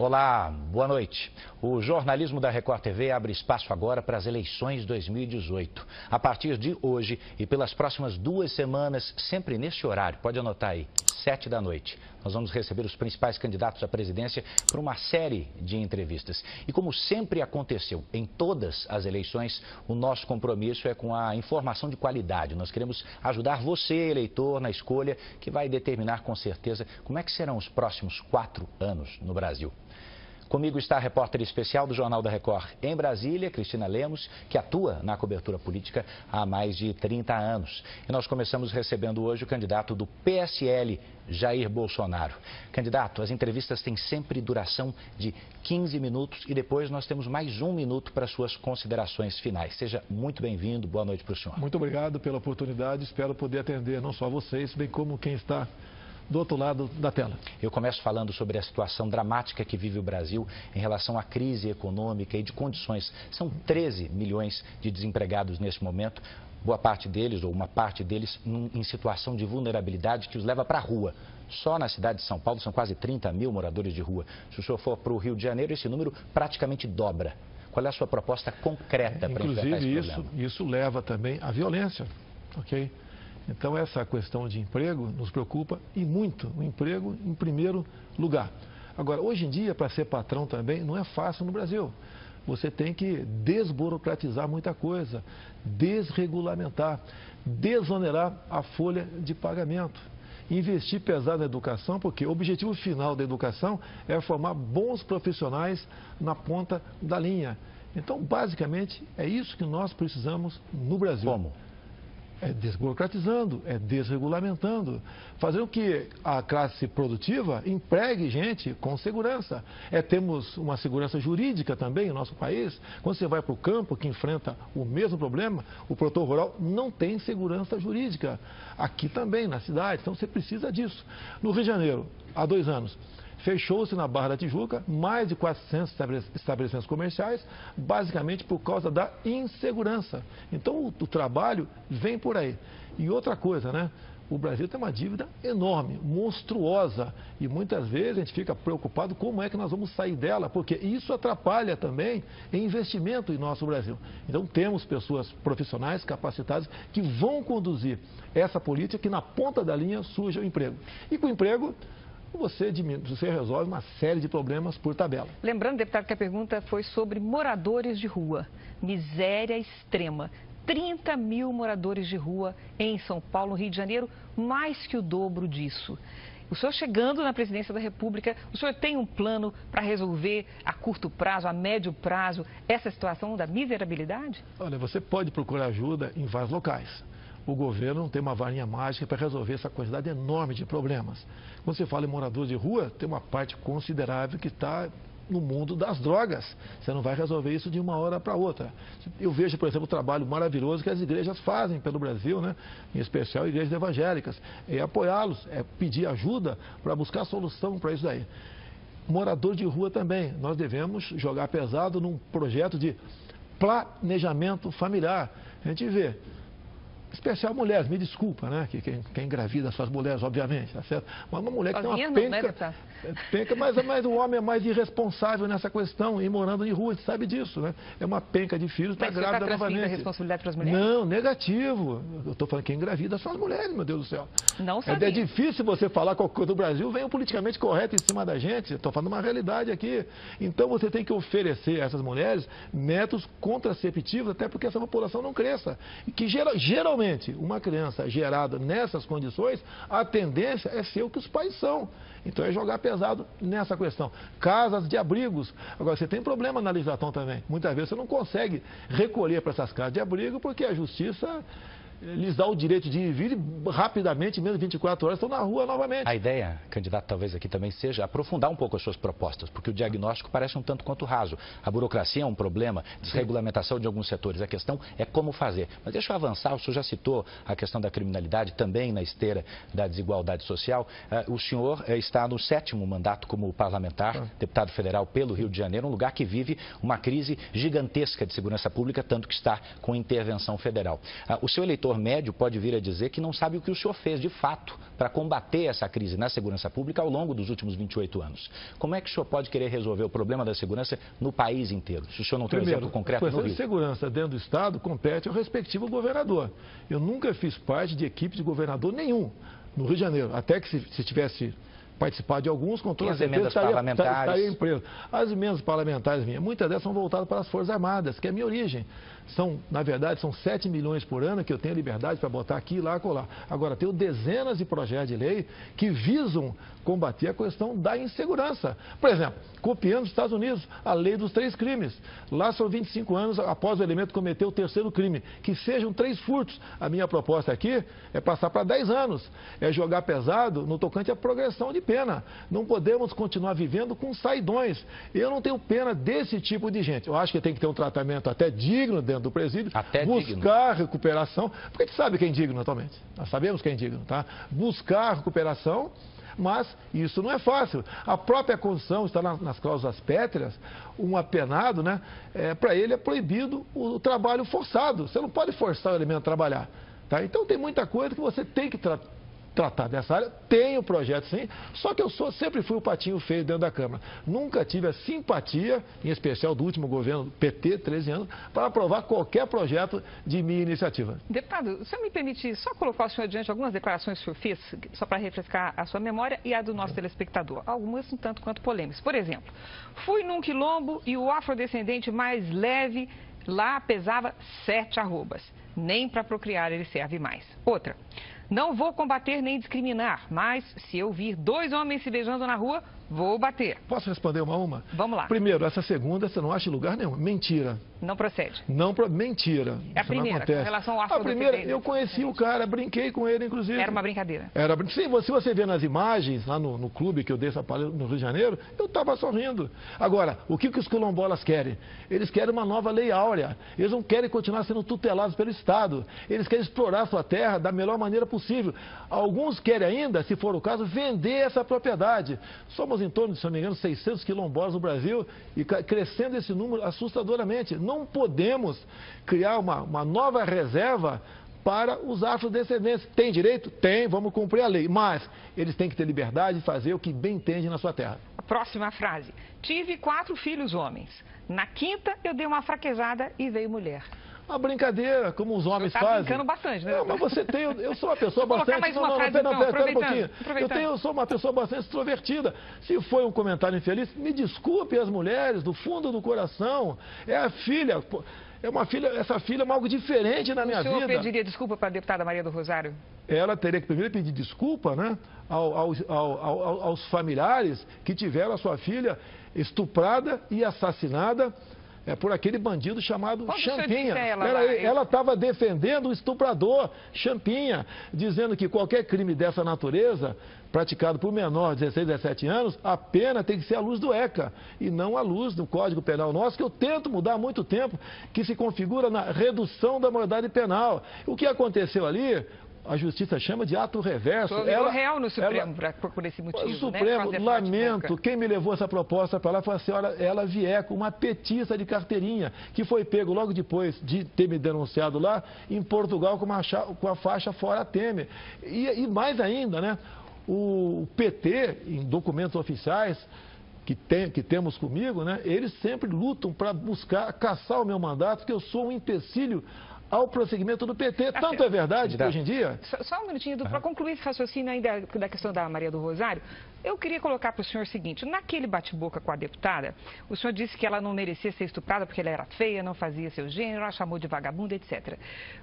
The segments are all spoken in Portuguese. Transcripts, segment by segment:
Olá, boa noite. O jornalismo da Record TV abre espaço agora para as eleições 2018. A partir de hoje e pelas próximas 2 semanas, sempre neste horário, pode anotar aí, 7 da noite. Nós vamos receber os principais candidatos à presidência por uma série de entrevistas. E como sempre aconteceu em todas as eleições, o nosso compromisso é com a informação de qualidade. Nós queremos ajudar você, eleitor, na escolha que vai determinar com certeza como é que serão os próximos 4 anos no Brasil. Comigo está a repórter especial do Jornal da Record em Brasília, Cristina Lemos, que atua na cobertura política há mais de 30 anos. E nós começamos recebendo hoje o candidato do PSL, Jair Bolsonaro. Candidato, as entrevistas têm sempre duração de 15 minutos e depois nós temos mais 1 minuto para suas considerações finais. Seja muito bem-vindo, boa noite para o senhor. Muito obrigado pela oportunidade, espero poder atender não só vocês, bem como quem está do outro lado da tela. Eu começo falando sobre a situação dramática que vive o Brasil em relação à crise econômica e de condições. São 13 milhões de desempregados nesse momento, boa parte deles, ou uma parte deles, em situação de vulnerabilidade que os leva para a rua. Só na cidade de São Paulo são quase 30 mil moradores de rua. Se o senhor for para o Rio de Janeiro, esse número praticamente dobra. Qual é a sua proposta concreta para enfrentar esse problema? Inclusive, isso leva também à violência, ok? Então, essa questão de emprego nos preocupa e muito, o emprego em primeiro lugar. Agora, hoje em dia, para ser patrão também, não é fácil no Brasil. Você tem que desburocratizar muita coisa, desregulamentar, desonerar a folha de pagamento. Investir pesado na educação, porque o objetivo final da educação é formar bons profissionais na ponta da linha. Então, basicamente, é isso que nós precisamos no Brasil. Como? É desburocratizando, é desregulamentando, fazendo com que a classe produtiva empregue gente com segurança. Temos uma segurança jurídica também no nosso país. Quando você vai para o campo, que enfrenta o mesmo problema, o produtor rural não tem segurança jurídica. Aqui também, na cidade, então você precisa disso. No Rio de Janeiro, há 2 anos, fechou-se na Barra da Tijuca mais de 400 estabelecimentos comerciais, basicamente por causa da insegurança. Então, o trabalho vem por aí. E outra coisa, né? O Brasil tem uma dívida enorme, monstruosa, e muitas vezes a gente fica preocupado como é que nós vamos sair dela, porque isso atrapalha também em investimento em nosso Brasil. Então, temos pessoas profissionais capacitadas que vão conduzir essa política que na ponta da linha surja o emprego. E com o emprego, você resolve uma série de problemas por tabela. Lembrando, deputado, que a pergunta foi sobre moradores de rua. Miséria extrema. 30 mil moradores de rua em São Paulo, Rio de Janeiro, mais que o dobro disso. O senhor chegando na presidência da República, o senhor tem um plano para resolver a curto prazo, a médio prazo, essa situação da miserabilidade? Olha, você pode procurar ajuda em vários locais. O governo não tem uma varinha mágica para resolver essa quantidade enorme de problemas. Quando você fala em moradores de rua, tem uma parte considerável que está no mundo das drogas. Você não vai resolver isso de uma hora para outra. Eu vejo, por exemplo, o trabalho maravilhoso que as igrejas fazem pelo Brasil, né? Em especial igrejas evangélicas. É apoiá-los, é pedir ajuda para buscar solução para isso daí. Morador de rua também. Nós devemos jogar pesado num projeto de planejamento familiar. A gente vê. Especial mulheres, me desculpa, né? Quem engravida suas mulheres, obviamente, tá certo? Mas uma mulher que tem uma penca, mas o homem é mais irresponsável nessa questão, e morando em rua, a gente sabe disso, né? É uma penca de filhos, está grávida novamente. A responsabilidade para as mulheres? Não, negativo. Eu estou falando que quem engravida são as mulheres, meu Deus do céu. Não sabia. É difícil você falar qualquer coisa do Brasil, vem o politicamente correto em cima da gente. Estou falando uma realidade aqui. Então você tem que oferecer a essas mulheres métodos contraceptivos, até porque essa população não cresça. E que geralmente, uma criança gerada nessas condições, a tendência é ser o que os pais são. Então é jogar pesado nessa questão. Casas de abrigos. Agora, você tem problema na legislação também. Muitas vezes você não consegue recolher para essas casas de abrigo porque a justiça lhes dá o direito de ir e vir rapidamente, menos de 24 horas, estão na rua novamente. A ideia, candidato, talvez aqui também seja aprofundar um pouco as suas propostas, porque o diagnóstico parece um tanto quanto raso. A burocracia é um problema, desregulamentação de alguns setores. A questão é como fazer. Mas deixa eu avançar, o senhor já citou a questão da criminalidade, também na esteira da desigualdade social. O senhor está no 7º mandato como parlamentar, deputado federal pelo Rio de Janeiro, um lugar que vive uma crise gigantesca de segurança pública, tanto que está com intervenção federal. O seu eleitor setor médio pode vir a dizer que não sabe o que o senhor fez, de fato, para combater essa crise na segurança pública ao longo dos últimos 28 anos. Como é que o senhor pode querer resolver o problema da segurança no país inteiro? Se o senhor não tem um exemplo concreto no Rio. A questão de segurança dentro do Estado compete ao respectivo governador. Eu nunca fiz parte de equipe de governador nenhum no Rio de Janeiro, até que se tivesse participado de alguns, com toda certeza estaria em preso. As emendas parlamentares minhas, muitas delas são voltadas para as Forças Armadas, que é a minha origem. Na verdade, são 7 milhões por ano que eu tenho liberdade para botar aqui, lá, colar. Agora, tenho dezenas de projetos de lei que visam combater a questão da insegurança. Por exemplo, copiando os Estados Unidos, a lei dos 3 crimes. Lá são 25 anos após o elemento cometer o 3º crime. Que sejam 3 furtos. A minha proposta aqui é passar para 10 anos. É jogar pesado no tocante à progressão de pena. Não podemos continuar vivendo com saidões. Eu não tenho pena desse tipo de gente. Eu acho que tem que ter um tratamento até digno dentro do presídio, buscar recuperação, porque a gente sabe quem é indigno atualmente, nós sabemos quem é indigno, tá? Buscar recuperação, mas isso não é fácil. A própria Constituição está nas cláusulas pétreas, um apenado, né? Para ele é proibido o trabalho forçado, você não pode forçar o elemento a trabalhar, tá? Então tem muita coisa que você tem que tratar dessa área, tem o projeto sim, só que eu sempre fui o patinho feio dentro da Câmara. Nunca tive a simpatia, em especial do último governo PT, 13 anos, para aprovar qualquer projeto de minha iniciativa. Deputado, o senhor me permite só colocar o senhor diante de algumas declarações que o senhor fez, só para refrescar a sua memória e a do nosso telespectador. Algumas um tanto quanto polêmicas. Por exemplo, fui num quilombo e o afrodescendente mais leve lá pesava 7 arrobas. Nem para procriar ele serve mais. Outra. Não vou combater nem discriminar, mas se eu vir 2 homens se beijando na rua, vou bater. Posso responder uma a uma? Vamos lá. Primeiro, essa segunda você não acha em lugar nenhum. Mentira. Não procede. Mentira. É a primeira, com relação ao afrodescendente. A primeira, eu conheci o cara, brinquei com ele, inclusive. Era uma brincadeira. Sim, se você vê nas imagens, lá no clube que eu dei essa palestra no Rio de Janeiro, eu estava sorrindo. Agora, o que os quilombolas querem? Eles querem uma nova lei áurea. Eles não querem continuar sendo tutelados pelo Estado. Eles querem explorar a sua terra da melhor maneira possível. Alguns querem ainda, se for o caso, vender essa propriedade. Somos em torno de, se não me engano, 600 quilombolas no Brasil e crescendo esse número assustadoramente. Não podemos criar uma nova reserva para os afrodescendentes. Tem direito? Tem, vamos cumprir a lei. Mas eles têm que ter liberdade de fazer o que bem entendem na sua terra. A próxima frase. Tive 4 filhos homens. Na 5ª eu dei uma fraquejada e veio mulher. Uma brincadeira, como os homens fazem. Brincando bastante, né? Não, mas você tem... Eu sou uma pessoa bastante... Mais uma frase, pera um pouquinho. Eu sou uma pessoa bastante extrovertida. Se foi um comentário infeliz, me desculpe as mulheres, do fundo do coração. É a filha... essa filha é algo diferente na minha vida. O senhor pediria desculpa para a deputada Maria do Rosário? Ela teria que primeiro pedir desculpa, né, aos familiares que tiveram a sua filha estuprada e assassinada por aquele bandido chamado Champinha. Ela estava defendendo o estuprador Champinha, dizendo que qualquer crime dessa natureza, praticado por menor de 16, 17 anos, a pena tem que ser à luz do ECA e não à luz do Código Penal nosso, que eu tento mudar há muito tempo, que se configura na redução da maioridade penal. O que aconteceu ali... A Justiça chama de ato reverso. Ela real no Supremo por esse motivo. O Supremo, né? Lamento, quem me levou essa proposta para lá foi a senhora Ela Vieco, uma petista de carteirinha, que foi pego logo depois de ter me denunciado lá, em Portugal, com a faixa fora Temer. E mais ainda, né? O PT, em documentos oficiais, que temos comigo, né? Eles sempre lutam para buscar caçar o meu mandato, porque eu sou um empecilho ao prosseguimento do PT. Tanto é verdade que hoje em dia... Só um minutinho, para concluir esse raciocínio ainda da questão da Maria do Rosário, eu queria colocar para o senhor o seguinte, naquele bate-boca com a deputada, o senhor disse que ela não merecia ser estuprada porque ela era feia, não fazia seu gênero, ela chamou de vagabunda, etc.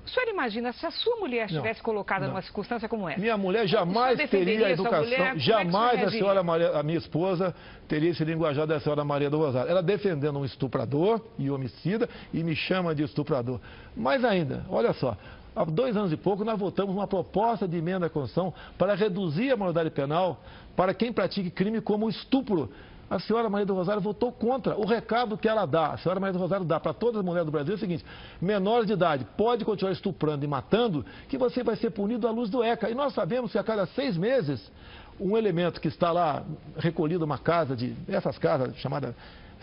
O senhor imagina se a sua mulher estivesse colocada numa circunstância como essa? Minha mulher jamais teria a educação, jamais a senhora a minha esposa teria esse linguajar da senhora Maria do Rosário. Ela defendendo um estuprador e homicida e me chama de estuprador. Mais ainda, olha só, há 2 anos e pouco nós votamos uma proposta de emenda à Constituição para reduzir a maioridade penal para quem pratique crime como estupro. A senhora Maria do Rosário votou contra. O recado que ela dá, a senhora Maria do Rosário dá para todas as mulheres do Brasil é o seguinte: menores de idade pode continuar estuprando e matando, que você vai ser punido à luz do ECA. E nós sabemos que a cada 6 meses, um elemento que está lá recolhido numa casa essas casas chamadas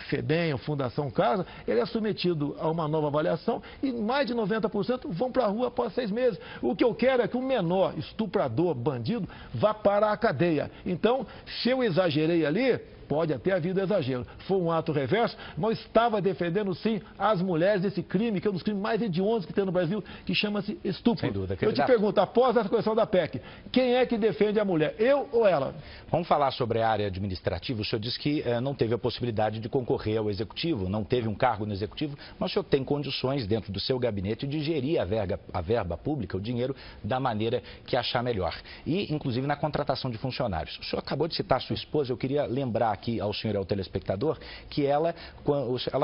FEBEM, Fundação Casa, ele é submetido a uma nova avaliação e mais de 90% vão para a rua após 6 meses. O que eu quero é que o menor estuprador, bandido, vá para a cadeia. Então, se eu exagerei ali, pode até haver exagero. Foi um ato reverso, mas estava defendendo, sim, as mulheres desse crime, que é um dos crimes mais hediondos que tem no Brasil, que chama-se estupro. Sem dúvida. Eu te pergunto, após essa questão da PEC, quem é que defende a mulher, eu ou ela? Vamos falar sobre a área administrativa. O senhor disse que não teve a possibilidade de concorrer ao Executivo, não teve um cargo no Executivo, mas o senhor tem condições dentro do seu gabinete de gerir a verba pública, o dinheiro, da maneira que achar melhor. E, inclusive, na contratação de funcionários. O senhor acabou de citar a sua esposa, eu queria lembrar aqui ao senhor e ao telespectador que ela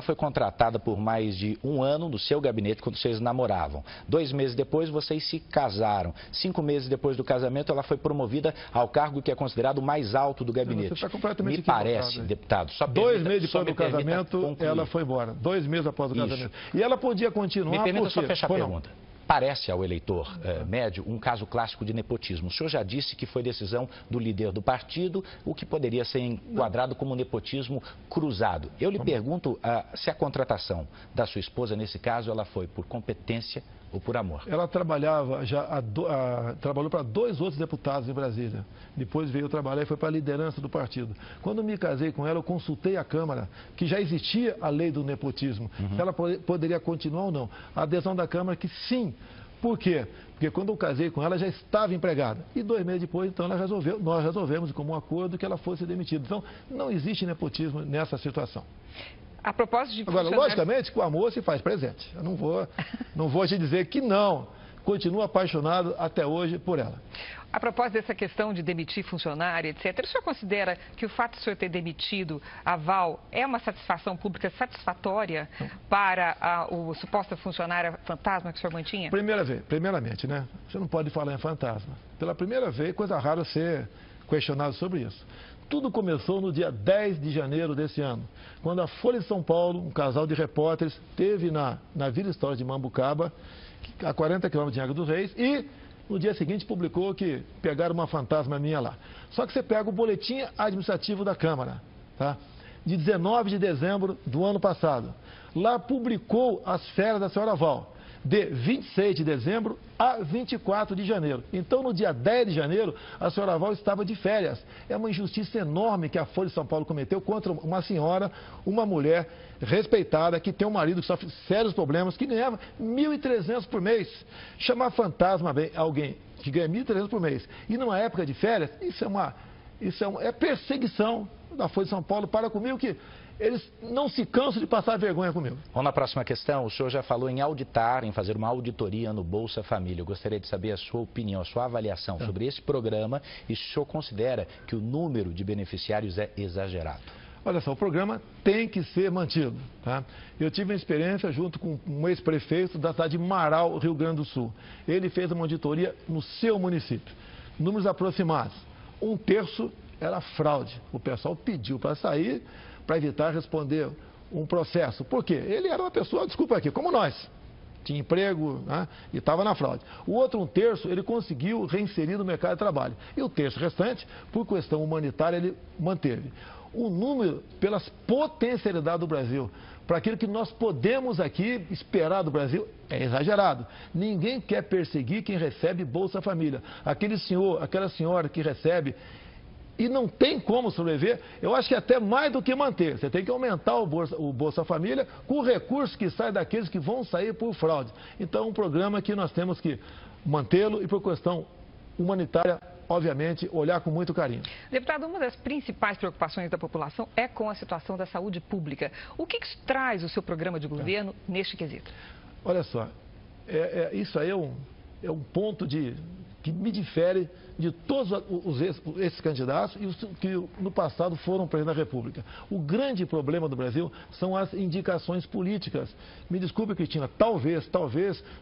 foi contratada por mais de 1 ano no seu gabinete quando vocês namoravam. 2 meses depois vocês se casaram. 5 meses depois do casamento ela foi promovida ao cargo que é considerado o mais alto do gabinete. Você está completamente Me parece, deputado. Só 2 meses depois do casamento ela foi embora. 2 meses após o casamento. E ela podia continuar. Me permita só fechar a pergunta. Parece ao eleitor médio um caso clássico de nepotismo. O senhor já disse que foi decisão do líder do partido, o que poderia ser enquadrado como nepotismo cruzado. Eu lhe pergunto se a contratação da sua esposa, nesse caso, ela foi por competência ou por amor? Ela trabalhava trabalhou para 2 outros deputados em Brasília. Depois veio trabalhar e foi para a liderança do partido. Quando me casei com ela, eu consultei a Câmara, que já existia a lei do nepotismo. Se ela poderia continuar ou não. A adesão da Câmara que sim. Por quê? Porque quando eu casei com ela, já estava empregada. E 2 meses depois, então, nós resolvemos, como um acordo, que ela fosse demitida. Então, não existe nepotismo nessa situação. A propósito de Agora, logicamente, que o amor se faz presente. Eu não vou te dizer que não. Continuo apaixonado até hoje por ela. A propósito dessa questão de demitir funcionário, etc., o senhor considera que o fato de o senhor ter demitido a Val é uma satisfação pública satisfatória para a suposta funcionária fantasma que o senhor mantinha? Primeiramente, né? Você não pode falar em fantasma. Pela primeira vez, coisa rara ser questionado sobre isso. Tudo começou no dia 10 de janeiro desse ano, quando a Folha de São Paulo, um casal de repórteres, teve na Vila Histórica de Mambucaba, a 40 quilômetros de Angra dos Reis, e no dia seguinte publicou que pegaram uma fantasma minha lá. Só que você pega o boletim administrativo da Câmara, tá? De 19 de dezembro do ano passado. Lá publicou as férias da senhora Val, de 26 de dezembro a 24 de janeiro. Então, no dia 10 de janeiro, a senhora Val estava de férias. É uma injustiça enorme que a Folha de São Paulo cometeu contra uma senhora, uma mulher respeitada, que tem um marido que sofre sérios problemas, que ganhava R$ 1.300 por mês. Chamar fantasma alguém que ganha R$ 1.300 por mês e numa época de férias, isso é perseguição da Folha de São Paulo para comigo, que eles não se cansam de passar vergonha comigo. Vamos na próxima questão. O senhor já falou em auditar, em fazer uma auditoria no Bolsa Família. Eu gostaria de saber a sua opinião, a sua avaliação sobre esse programa e se o senhor considera que o número de beneficiários é exagerado. Olha só, o programa tem que ser mantido, tá? Eu tive uma experiência junto com um ex-prefeito da cidade de Marau, Rio Grande do Sul. Ele fez uma auditoria no seu município. Números aproximados. 1/3 era fraude. O pessoal pediu para sair para evitar responder um processo. Por quê? Ele era uma pessoa, desculpa aqui, como nós. Tinha emprego, né, e estava na fraude. O outro 1/3 ele conseguiu reinserir no mercado de trabalho. E o terço restante, por questão humanitária, ele manteve. O número, pelas potencialidades do Brasil, para aquilo que nós podemos aqui esperar do Brasil, é exagerado. Ninguém quer perseguir quem recebe Bolsa Família. Aquele senhor, aquela senhora que recebe e não tem como sobreviver, eu acho que é até mais do que manter. Você tem que aumentar o Bolsa Família com o recurso que sai daqueles que vão sair por fraude. Então, é um programa que nós temos que mantê-lo e, por questão humanitária, obviamente, olhar com muito carinho. Deputado, uma das principais preocupações da população é com a situação da saúde pública. O que traz o seu programa de governo neste quesito? Olha só, isso aí é um ponto que me difere de todos esses candidatos e os que no passado foram presidente da República. O grande problema do Brasil são as indicações políticas. Me desculpe, Cristina, talvez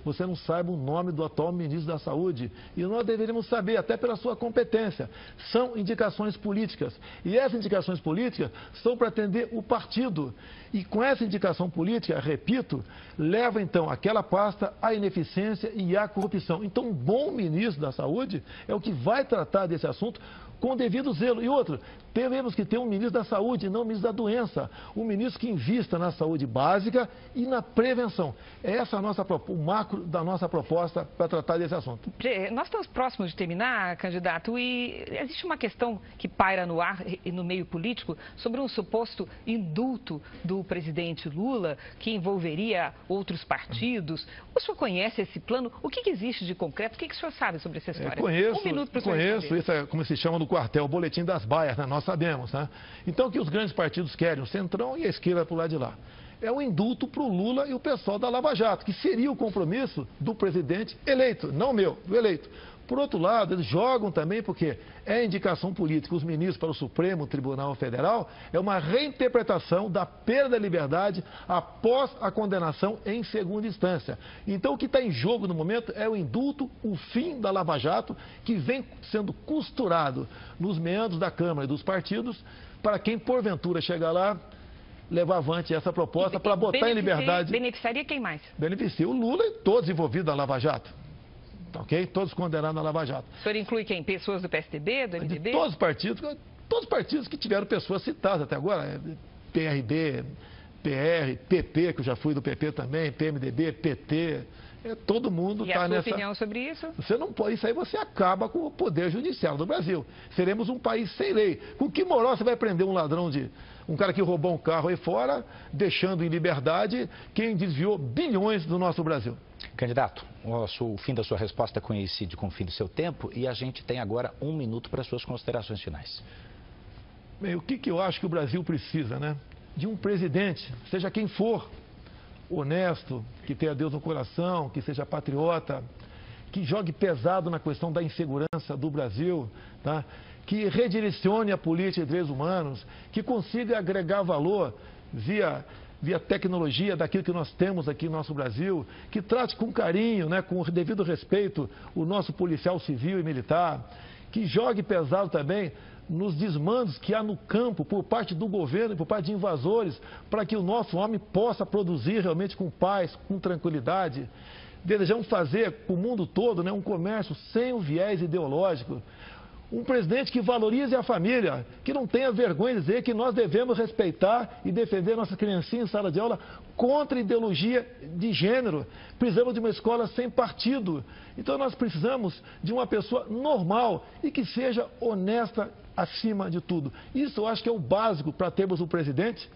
você não saiba o nome do atual ministro da Saúde. E nós deveríamos saber, até pela sua competência. São indicações políticas. E essas indicações políticas são para atender o partido. E com essa indicação política, repito, leva então aquela pasta à ineficiência e à corrupção. Então, um bom ministro da Saúde é o que vai tratar desse assunto com o devido zelo. E outro, teremos que ter um ministro da Saúde, não um ministro da doença. Um ministro que invista na saúde básica e na prevenção. Essa é o macro da nossa proposta para tratar desse assunto. Nós estamos próximos de terminar, candidato, e existe uma questão que paira no ar e no meio político sobre um suposto indulto do presidente Lula, que envolveria outros partidos. O senhor conhece esse plano? O que existe de concreto? O que o senhor sabe sobre essa história? Conheço, isso é como se chama no quartel, o boletim das baias, né? Nós sabemos, né? Então, o que os grandes partidos querem, o Centrão e a esquerda por lá de lá, é o indulto para o Lula e o pessoal da Lava Jato, que seria o compromisso do presidente eleito, não meu, do eleito. Por outro lado, eles jogam também, porque é indicação política, os ministros para o Supremo Tribunal Federal, é uma reinterpretação da perda da liberdade após a condenação em segunda instância. Então, o que está em jogo no momento é o indulto, o fim da Lava Jato, que vem sendo costurado nos meandros da Câmara e dos partidos, para quem, porventura, chegar lá, levar avante essa proposta para botar em liberdade... Beneficiaria quem mais? Beneficia o Lula e todos envolvidos na Lava Jato. Ok? Todos condenados na Lava Jato. O senhor inclui quem? Pessoas do PSDB, do MDB? De todos os partidos que tiveram pessoas citadas até agora. PRB, PR, PP, que eu já fui do PP também, PMDB, PT. Todo mundo está nessa... E a sua opinião sobre isso? Você não pode, isso aí você acaba com o poder judiciário do Brasil. Seremos um país sem lei. Com que moral você vai prender um ladrão um cara que roubou um carro aí fora, deixando em liberdade quem desviou bilhões do nosso Brasil? Candidato, o fim da sua resposta coincide com o fim do seu tempo e a gente tem agora 1 minuto para suas considerações finais. Bem, o que eu acho que o Brasil precisa, né? De um presidente, seja quem for, honesto, que tenha Deus no coração, que seja patriota, que jogue pesado na questão da insegurança do Brasil, tá? Que redirecione a política de direitos humanos, que consiga agregar valor via tecnologia daquilo que nós temos aqui no nosso Brasil, que trate com carinho, né, com o devido respeito, o nosso policial civil e militar, que jogue pesado também nos desmandos que há no campo por parte do governo e por parte de invasores, para que o nosso homem possa produzir realmente com paz, com tranquilidade. Desejamos fazer para o mundo todo, né, um comércio sem o viés ideológico. Um presidente que valorize a família, que não tenha vergonha de dizer que nós devemos respeitar e defender nossas criancinhas em sala de aula contra a ideologia de gênero. Precisamos de uma escola sem partido. Então nós precisamos de uma pessoa normal e que seja honesta acima de tudo. Isso eu acho que é o básico para termos um presidente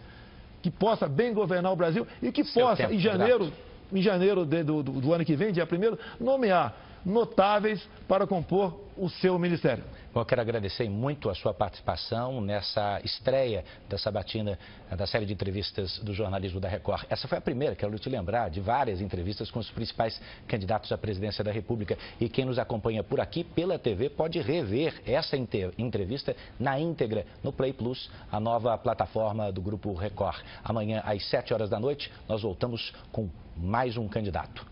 que possa bem governar o Brasil e que possa, em janeiro do ano que vem, dia 1º, nomear notáveis para compor o seu ministério. Bom, eu quero agradecer muito a sua participação nessa estreia da sabatina da série de entrevistas do jornalismo da Record. Essa foi a primeira, quero te lembrar, de várias entrevistas com os principais candidatos à presidência da República. E quem nos acompanha por aqui pela TV pode rever essa entrevista na íntegra no Play Plus, a nova plataforma do Grupo Record. Amanhã, às 7 horas da noite, nós voltamos com mais um candidato.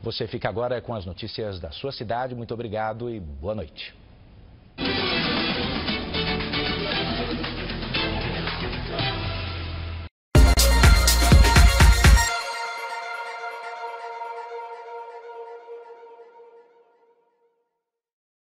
Você fica agora com as notícias da sua cidade. Muito obrigado e boa noite.